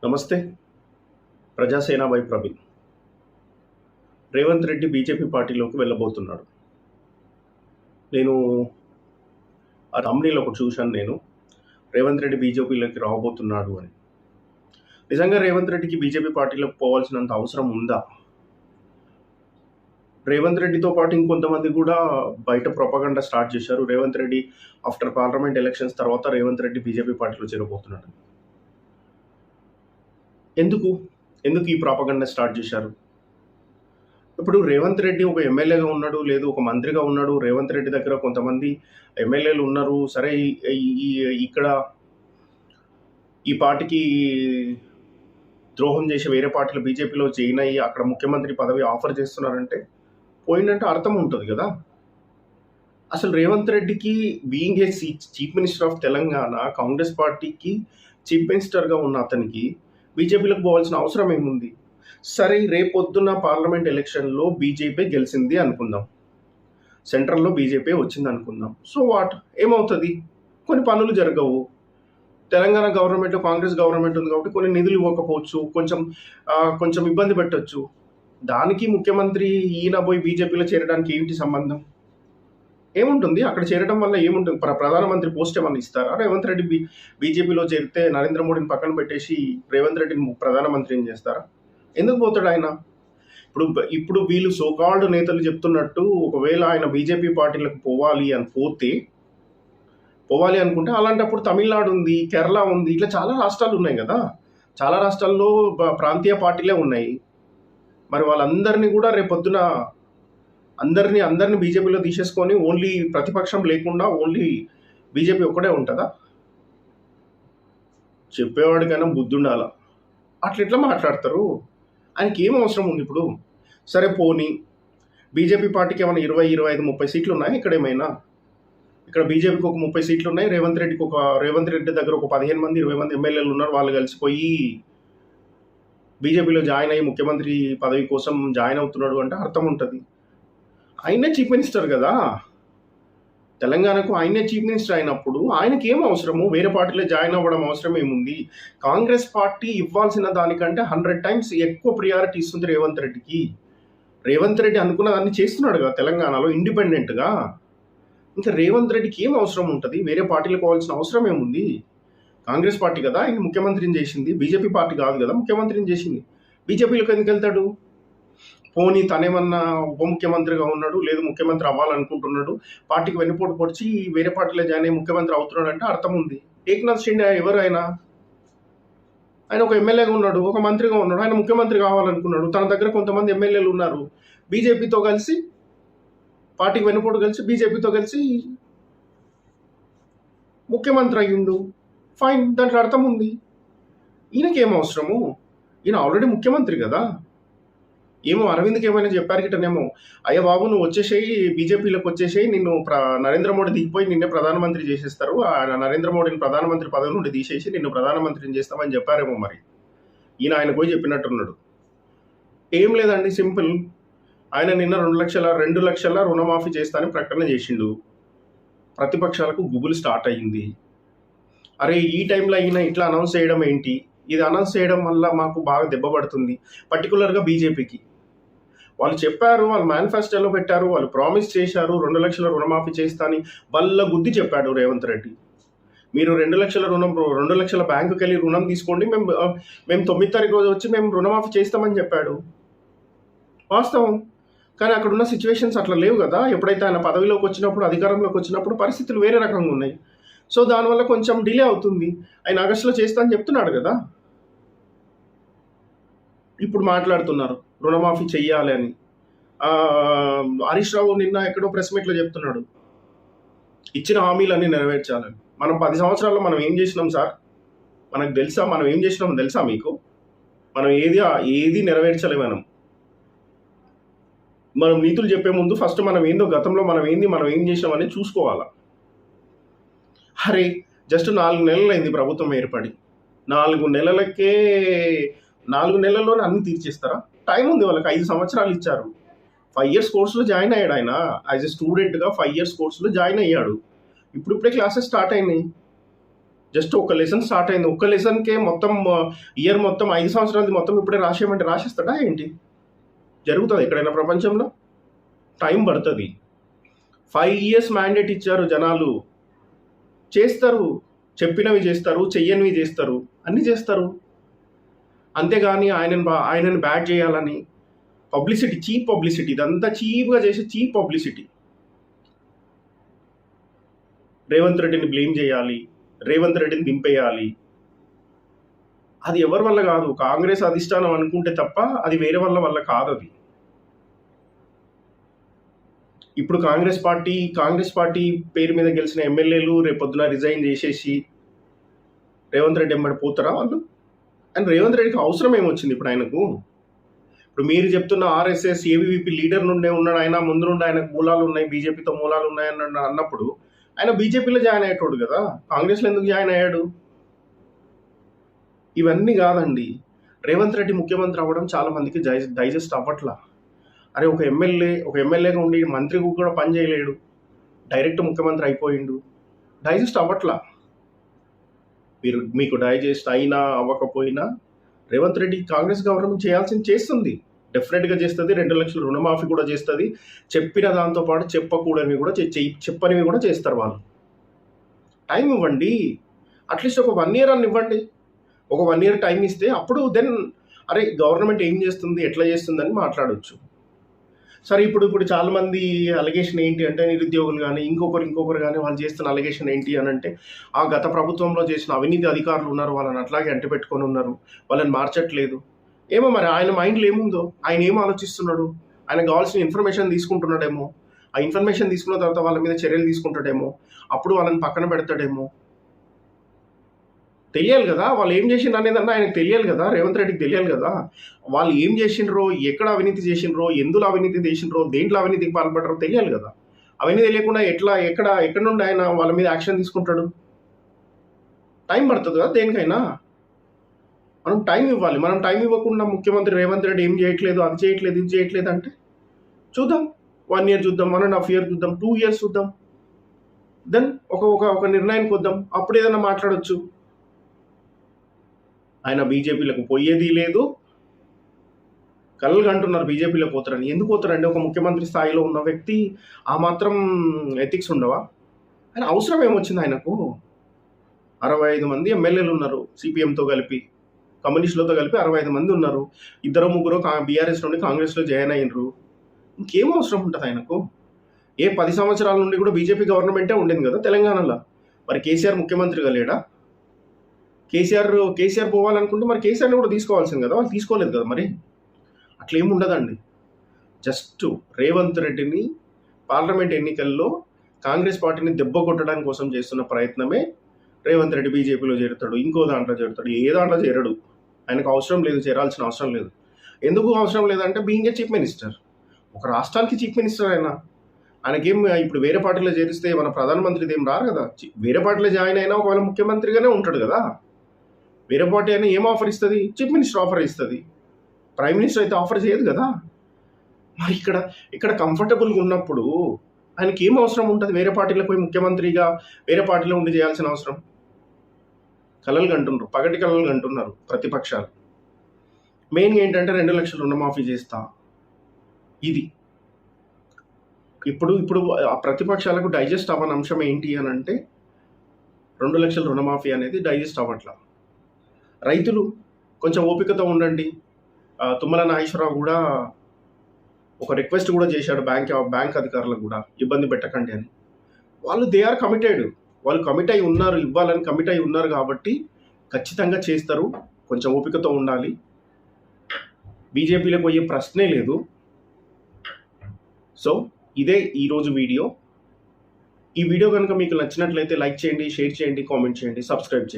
నమస్తే. Prajasena why Praveen. Revanth Reddy BJP పార్టీలోకి వెళ్ళబోతున్నాడు. నేను ఆ థంబ్‌నెయిల్ ఒకటి చూశాను నేను. రేవంత్ రెడ్డి బీజేపీలోకి రాబోతున్నాడు అని. నిజంగా రేవంత్ రెడ్డికి బీజేపీ పార్టీలోకి పోవాల్సినంత అవసరం ఉందా? రేవంత్ రెడ్డితో పాటు ఇంకొంతమంది కూడా బయట ప్రొపగండా స్టార్ట్ చేశారు. Revanth Reddy after parliament elections తర్వాత రేవంత్ రెడ్డి బీజేపీ పార్టీలో చేరబోతున్నాడు. ఎందుకు? ఎందుకు ఈ ప్రొపగండా స్టార్ట్ చేశారు? ఇప్పుడు రేవంత్ రెడ్డి ఒక ఎమ్మెల్యేగా ఉన్నాడు, లేదు ఒక మంత్రిగా ఉన్నాడు. రేవంత్ రెడ్డి దగ్గర కొంతమంది ఎమ్మెల్యేలు ఉన్నారు. సరే ఈ ఈ ఇక్కడ ఈ పార్టీకి ద్రోహం చేసి వేరే పార్టీలో బీజేపీలో జాయిన్ అయ్యి అక్కడ ముఖ్యమంత్రి పదవి ఆఫర్ చేస్తున్నారంటే పోయిందంటే అర్థం ఉంటుంది కదా! అసలు రేవంత్ రెడ్డికి being a chief minister of Telangana, Congress పార్టీకి చీఫ్ మినిస్టర్‌గా ఉన్న అతనికి బీజేపీలోకి పోవాల్సిన అవసరం ఏముంది? సరే రేపొద్దున పార్లమెంట్ ఎలక్షన్‌లో బీజేపీ గెలిచింది అనుకుందాం. సెంట్రల్‌లో బీజేపీ వచ్చిందనుకుందాం. So what? ఏమవుతది? కొన్ని పనులు జరగవు. తెలంగాణ గవర్నమెంట్, కాంగ్రెస్ గవర్నమెంట్ ఉంది కాబట్టి కొన్ని నిధులు ఇవ్వకపోవచ్చు. కొంచెం ఇబ్బంది పెట్టొచ్చు. దానికి ముఖ్యమంత్రి ఈయన పోయి బీజేపీలో చేరడానికి ఏంటి సంబంధం? ఏముంటుంది? అక్కడ చేరడం వల్ల ఏముంటుంది? ప్రధానమంత్రి పోస్ట్ ఏమన్నా ఇస్తారా? రేవంత్ రెడ్డి బీజేపీలో చేరితే నరేంద్ర మోడీని పక్కన పెట్టేసి రేవంత్ రెడ్డిని ప్రధానమంత్రిని చేస్తారా? ఎందుకు పోతాడు ఆయన? ఇప్పుడు వీళ్ళు సో కాల్డ్ నేతలు చెప్తున్నట్టు ఒకవేళ ఆయన బీజేపీ పార్టీలకు పోవాలి అనుకుంటే అలాంటప్పుడు తమిళనాడు ఉంది, కేరళ ఉంది. ఇట్లా చాలా రాష్ట్రాలు ఉన్నాయి కదా! చాలా రాష్ట్రాల్లో ప్రాంతీయ పార్టీలే ఉన్నాయి. మరి వాళ్ళందరినీ కూడా రేపొద్దున అందరిని బీజేపీలో తీసేసుకొని ఓన్లీ ప్రతిపక్షం లేకుండా ఓన్లీ బీజేపీ ఒక్కడే ఉంటదా? చెప్పేవాడికైనా బుద్ధుండాల. అట్లెట్లా మాట్లాడతారు? ఆయనకి ఏం అవసరం ఉంది ఇప్పుడు? సరే పోనీ బీజేపీ పార్టీకి ఏమైనా 20, 25, 30 సీట్లు ఉన్నాయా ఇక్కడేమైనా? ఇక్కడ బీజేపీకి ఒక 30 సీట్లు ఉన్నాయి. రేవంత్ రెడ్డి దగ్గర ఒక 15 మంది, 20 మంది ఎమ్మెల్యేలు ఉన్నారు. వాళ్ళు కలిసిపోయి బీజేపీలో జాయిన్ అయ్యి ముఖ్యమంత్రి పదవి కోసం జాయిన్ అవుతున్నాడు అంటే అర్థం ఉంటుంది. ఆయనే చీఫ్ మినిస్టర్ కదా! తెలంగాణకు ఆయనే చీఫ్ మినిస్టర్ అయినప్పుడు ఆయనకి ఏం అవసరము? వేరే పార్టీలో జాయిన్ అవ్వడం అవసరం ఏముంది? కాంగ్రెస్ పార్టీ ఇవ్వాల్సిన దానికంటే 100 టైమ్స్ ఎక్కువ ప్రియారిటీ ఇస్తుంది రేవంత్ రెడ్డికి. రేవంత్ రెడ్డి అనుకున్న దాన్ని చేస్తున్నాడు కదా తెలంగాణలో ఇండిపెండెంట్‌గా. ఇంకా రేవంత్ రెడ్డికి ఏం అవసరం ఉంటుంది? వేరే పార్టీలకు పోవాల్సిన అవసరం ఏముంది? కాంగ్రెస్ పార్టీ కదా ఆయన ముఖ్యమంత్రిని చేసింది. బీజేపీ పార్టీ కాదు కదా ముఖ్యమంత్రిని చేసింది. బీజేపీలోకి ఎందుకు వెళ్తాడు? పోనీ తనేమన్నా ఉప ముఖ్యమంత్రిగా ఉన్నాడు, లేదు ముఖ్యమంత్రి అవ్వాలనుకుంటున్నాడు, పార్టీకి వెన్నుపోటు పొడిచి వేరే పార్టీలో జాయిన్ అయ్యి ముఖ్యమంత్రి అవుతున్నాడు అంటే అర్థం ఉంది. ఏక్నాథ్ షిండే ఎవరు ఆయన? ఆయన ఒక ఎమ్మెల్యేగా ఉన్నాడు, ఒక మంత్రిగా ఉన్నాడు. ఆయన ముఖ్యమంత్రి కావాలనుకున్నాడు. తన దగ్గర కొంతమంది ఎమ్మెల్యేలు ఉన్నారు. బీజేపీతో కలిసి పార్టీకి వెన్నుపోటు కలిసి బీజేపీతో కలిసి ముఖ్యమంత్రి అయ్యిండు. ఫైన్, దాంట్లో అర్థం ఉంది. ఈయనకేం అవసరము? ఈయన ఆల్రెడీ ముఖ్యమంత్రి కదా! ఏమో అరవింద్‌కి ఏమైనా చెప్పారు గిట్టనేమో, అయ్య బాబు నువ్వు వచ్చేసేయి, బీజేపీలోకి వచ్చేసేయి, నిన్ను నరేంద్ర మోడీ దిగిపోయి నిన్నే ప్రధానమంత్రి చేసేస్తారు. నరేంద్ర మోడీని ప్రధానమంత్రి పదవి నుండి తీసేసి నిన్ను ప్రధానమంత్రిని చేస్తామని చెప్పారేమో మరి. ఆయన పోయి చెప్పినట్టున్నాడు. ఏం లేదండి, సింపుల్. ఆయన నిన్న 2 లక్షల రుణమాఫీ చేస్తా అని ప్రకటన చేసిండు. ప్రతిపక్షాలకు గుబులు స్టార్ట్ అయ్యింది. అరే ఈ టైంలో అయినా ఇట్లా అనౌన్స్ చేయడం ఏంటి? ఇది అనౌన్స్ చేయడం వల్ల మాకు బాగా దెబ్బ పడుతుంది. పర్టికులర్‌గా బీజేపీకి. వాళ్ళు చెప్పారు, వాళ్ళు మేనిఫెస్టోలో పెట్టారు, వాళ్ళు ప్రామిస్ చేశారు 2 లక్షల రుణమాఫీ చేస్తా అని బల్ల గుద్ది చెప్పాడు రేవంత్ రెడ్డి. మీరు 2 లక్షల బ్యాంకుకెళ్ళి రుణం తీసుకోండి, మేము 9 తారీఖు రోజు వచ్చి మేము రుణమాఫీ చేస్తామని చెప్పాడు. వాస్తవం. కానీ అక్కడున్న సిచ్యువేషన్స్ అట్లా లేవు కదా! ఎప్పుడైతే ఆయన పదవిలోకి వచ్చినప్పుడు, అధికారంలోకి వచ్చినప్పుడు పరిస్థితులు వేరే రకంగా ఉన్నాయి. సో దానివల్ల కొంచెం డిలే అవుతుంది. ఆయన ఆగస్టులో చేస్తా అని చెప్తున్నాడు కదా! ఇప్పుడు మాట్లాడుతున్నారు రుణమాఫీ చెయ్యాలి అని. హరీష్ రావు నిన్న ఎక్కడో ప్రెస్ మీట్లో చెప్తున్నాడు, ఇచ్చిన హామీలన్నీ నెరవేర్చాలని. మనం 10 సంవత్సరాల్లో మనం ఏం చేసినాం సార్? మనకు తెలుసా మనం ఏం చేసినామో తెలుసా మీకు? మనం ఏది నెరవేర్చలే మనం నీతులు చెప్పే ముందు ఫస్ట్ మనం ఏందో గతంలో మనం ఏం చేసినాం అనేది చూసుకోవాలా. అరే జస్ట్ 4 నెలలైంది ప్రభుత్వం ఏర్పడి. 4 నెలల్లోనే అన్ని తీర్చేస్తారా? టైం ఉంది వాళ్ళకి. 5 సంవత్సరాలు ఇచ్చారు. 5 ఇయర్స్ కోర్సులో జాయిన్ అయ్యాడు ఆయన. యాజ్ ఎ స్టూడెంట్‌గా 5 ఇయర్స్ కోర్సులో జాయిన్ అయ్యాడు. ఇప్పుడిప్పుడే క్లాసెస్ స్టార్ట్ అయినాయి. జస్ట్ ఒక లెసన్ స్టార్ట్ అయింది. ఒక్క లెసన్‌కే మొత్తం ఇయర్ మొత్తం 5 సంవత్సరాలది మొత్తం ఇప్పుడే రాసేయమంటే రాసేస్తాడా ఏంటి? జరుగుతదా ఎక్కడైనా ప్రపంచంలో? టైం పడతది. 5 ఇయర్స్ మ్యాండేట్ ఇచ్చారు జనాలు. చేస్తారు. చెప్పినవి చేస్తారు. చెయ్యనివి చేస్తారు. అన్నీ చేస్తారు. అంతేగాని ఆయనని బ్యాడ్ చేయాలని పబ్లిసిటీ, చీప్ పబ్లిసిటీ, ఇదంతా చీప్‌గా చేసే చీప్ పబ్లిసిటీ. రేవంత్ రెడ్డిని బ్లేమ్ చేయాలి. రేవంత్ రెడ్డిని దింపేయాలి. అది ఎవరి వల్ల కాదు. కాంగ్రెస్ అధిష్టానం అనుకుంటే తప్ప అది వేరే వల్ల కాదది. ఇప్పుడు కాంగ్రెస్ పార్టీ పేరు మీద గెలిచిన ఎమ్మెల్యేలు రేపొద్దున రిజైన్ చేసేసి రేవంత్ రెడ్డి ఎంబడి పోతారా వాళ్ళు? అండ్ రేవంత్ రెడ్డికి అవసరం ఏమొచ్చింది ఇప్పుడు ఆయనకు? ఇప్పుడు మీరు చెప్తున్న ఆర్ఎస్ఎస్, ఏబీవీపీ లీడర్ నుండే ఉన్నాడు ఆయన, ముందు నుండి ఆయనకు మూలాలు ఉన్నాయి, బీజేపీతో మూలాలు ఉన్నాయి అన్నప్పుడు ఆయన బీజేపీలో జాయిన్ అయ్యేటోడు కదా, కాంగ్రెస్లో ఎందుకు జాయిన్ అయ్యాడు? ఇవన్నీ కాదండి. రేవంత్ రెడ్డి ముఖ్యమంత్రి అవ్వడం చాలా మందికి డైజెస్ట్ అవ్వట్లా. అరే ఒక ఎమ్మెల్యేగా ఉండి మంత్రి కూడా పని చేయలేడు, డైరెక్ట్ ముఖ్యమంత్రి అయిపోయిండు. డైజెస్ట్ అవ్వట్లా. మీకు డైజెస్ట్ అయినా అవ్వకపోయినా రేవంత్ రెడ్డి కాంగ్రెస్ గవర్నమెంట్ చేయాల్సింది చేస్తుంది, డెఫినెట్గా చేస్తుంది. 2 లక్షల రుణమాఫీ కూడా చేస్తుంది. చెప్పిన దాంతోపాటు చెప్పకూడనివి కూడా చెప్పనివి కూడా చేస్తారు వాళ్ళు. టైం ఇవ్వండి. అట్లీస్ట్ ఒక 1 ఇయర్ అని ఇవ్వండి. ఒక 1 ఇయర్ టైం ఇస్తే అప్పుడు దెన్ అరే గవర్నమెంట్ ఏం చేస్తుంది, ఎట్లా చేస్తుంది అని మాట్లాడవచ్చు. సరే ఇప్పుడు చాలామంది అలిగేషన్ ఏంటి అంటే నిరుద్యోగులు కానీ ఇంకొకరు కానీ వాళ్ళు చేస్తున్న అలిగేషన్ ఏంటి అని అంటే ఆ గత ప్రభుత్వంలో చేసిన అవినీతి అధికారులు ఉన్నారు, వాళ్ళని అట్లాగే అంటిపెట్టుకొని ఉన్నారు, వాళ్ళని మార్చట్లేదు. ఏమో మరి ఆయన మైండ్లో ఏముందో, ఆయన ఏం ఆలోచిస్తున్నాడు, ఆయనకు కావాల్సిన ఇన్ఫర్మేషన్ తీసుకుంటున్నాడేమో, ఆ ఇన్ఫర్మేషన్ తీసుకున్న తర్వాత వాళ్ళ మీద చర్యలు తీసుకుంటాడేమో, అప్పుడు వాళ్ళని పక్కన పెడతాడేమో. తెలియాలి కదా వాళ్ళు ఏం చేసిండ్రు అనేదన్నా ఆయనకు తెలియాలి కదా, రేవంత్ రెడ్డికి తెలియాలి కదా వాళ్ళు ఏం చేసిండ్రో, ఎక్కడ అవినీతి చేసిండ్రో, ఎందులో అవినీతి చేసిండ్రో, దేంట్లో అవినీతికి పాల్పడ్డారో తెలియాలి కదా. అవన్నీ తెలియకుండా ఎక్కడ నుండి ఆయన వాళ్ళ మీద యాక్షన్ తీసుకుంటాడు? టైం పడుతుంది కదా దేనికైనా. మనం టైం ఇవ్వాలి. మనం టైం ఇవ్వకుండా ముఖ్యమంత్రి రేవంత్ రెడ్డి ఏం చేయట్లేదు, అది చేయట్లేదు, ఇది చేయట్లేదు అంటే చూద్దాం. 1 ఇయర్ చూద్దాం, 1.5 ఇయర్ చూద్దాం, 2 ఇయర్స్ చూద్దాం, దెన్ ఒక నిర్ణయానికి వద్దాం. అప్పుడు ఏదైనా మాట్లాడొచ్చు. ఆయన బీజేపీలకు పోయేది లేదు. కలలు అంటున్నారు బీజేపీలో పోతారని. ఎందుకు పోతారండి? ఒక ముఖ్యమంత్రి స్థాయిలో ఉన్న వ్యక్తి ఆ మాత్రం ఎథిక్స్ ఉండవా? ఆయన అవసరం ఏమొచ్చింది ఆయనకు? 65 మంది ఎమ్మెల్యేలు ఉన్నారు, సిపిఎంతో కలిపి, కమ్యూనిస్టులతో కలిపి 65 మంది ఉన్నారు. 2-3 బీఆర్ఎస్ నుండి కాంగ్రెస్లో జాయిన్ అయినరు. ఇంకేం అవసరం ఉంటుంది ఆయనకు? 10 సంవత్సరాల నుండి కూడా బీజేపీ గవర్నమెంటే ఉండింది కదా తెలంగాణలో. మరి కేసీఆర్ ముఖ్యమంత్రిగా లేడా? కేసీఆర్ పోవాలనుకుంటే మరి కేసీఆర్ని కూడా తీసుకోవాల్సింది కదా, వాళ్ళు తీసుకోలేదు కదా. మరి అట్లేమి ఉండదండి. జస్ట్ రేవంత్ రెడ్డిని పార్లమెంట్ ఎన్నికల్లో కాంగ్రెస్ పార్టీని దెబ్బ కొట్టడానికి కోసం చేస్తున్న ప్రయత్నమే రేవంత్ రెడ్డి బీజేపీలో చేరుతాడు, ఇంకో దాంట్లో చేరుతాడు, ఏ దాంట్లో చేరడు. ఆయనకు అవసరం లేదు, చేరాల్సిన అవసరం లేదు. ఎందుకు అవసరం లేదంటే బీయింగ్ ఏ చీఫ్ మినిస్టర్, ఒక రాష్ట్రానికి చీఫ్ మినిస్టర్ ఆయనకేం ఇప్పుడు వేరే పార్టీలో చేరిస్తే మన ప్రధానమంత్రిది ఏం రారు కదా. వేరే పార్టీలో జాయిన్ అయినా ఒకవేళ ముఖ్యమంత్రిగానే ఉంటాడు కదా. వేరే పార్టీ అయినా ఏం ఆఫర్ ఇస్తుంది? చీఫ్ మినిస్టర్ ఆఫర్ ఇస్తుంది. ప్రైమ్ మినిస్టర్ అయితే ఆఫర్ చేయదు కదా. మరి ఇక్కడ కంఫర్టబుల్గా ఉన్నప్పుడు ఆయనకి ఏం అవసరం ఉంటుంది వేరే పార్టీలో పోయి ముఖ్యమంత్రిగా వేరే పార్టీలో ఉండి చేయాల్సిన అవసరం? కలలు కంటున్నారు, పగటి కలలు కంటున్నారు ప్రతిపక్షాలు. మెయిన్గా ఏంటంటే 2 లక్షల రుణమాఫీ చేస్తా. ఇది ఇప్పుడు ఆ ప్రతిపక్షాలకు డైజెస్ట్ అవ్వని అంశం ఏంటి అని అంటే 2 లక్షల రుణమాఫీ అనేది డైజెస్ట్ అవ్వట్లా. రైతులు కొంచెం ఓపికతో ఉండండి. తుమ్మల నాగేశ్వరరావు కూడా ఒక రిక్వెస్ట్ కూడా చేశాడు బ్యాంక్ అధికారులకు కూడా, ఇబ్బంది పెట్టకండి అని. వాళ్ళు దే ఆర్ కమిటెడ్, వాళ్ళు కమిట్ అయి ఉన్నారు, ఇవ్వాలని కమిట్ అయి ఉన్నారు కాబట్టి ఖచ్చితంగా చేస్తారు. కొంచెం ఓపికతో ఉండాలి. బీజేపీలోకి పోయే ప్రశ్నే లేదు. సో ఇదే ఈరోజు వీడియో. ఈ వీడియో కనుక మీకు నచ్చినట్లయితే లైక్ చేయండి, షేర్ చేయండి, కామెంట్ చేయండి, సబ్స్క్రైబ్ చేయండి.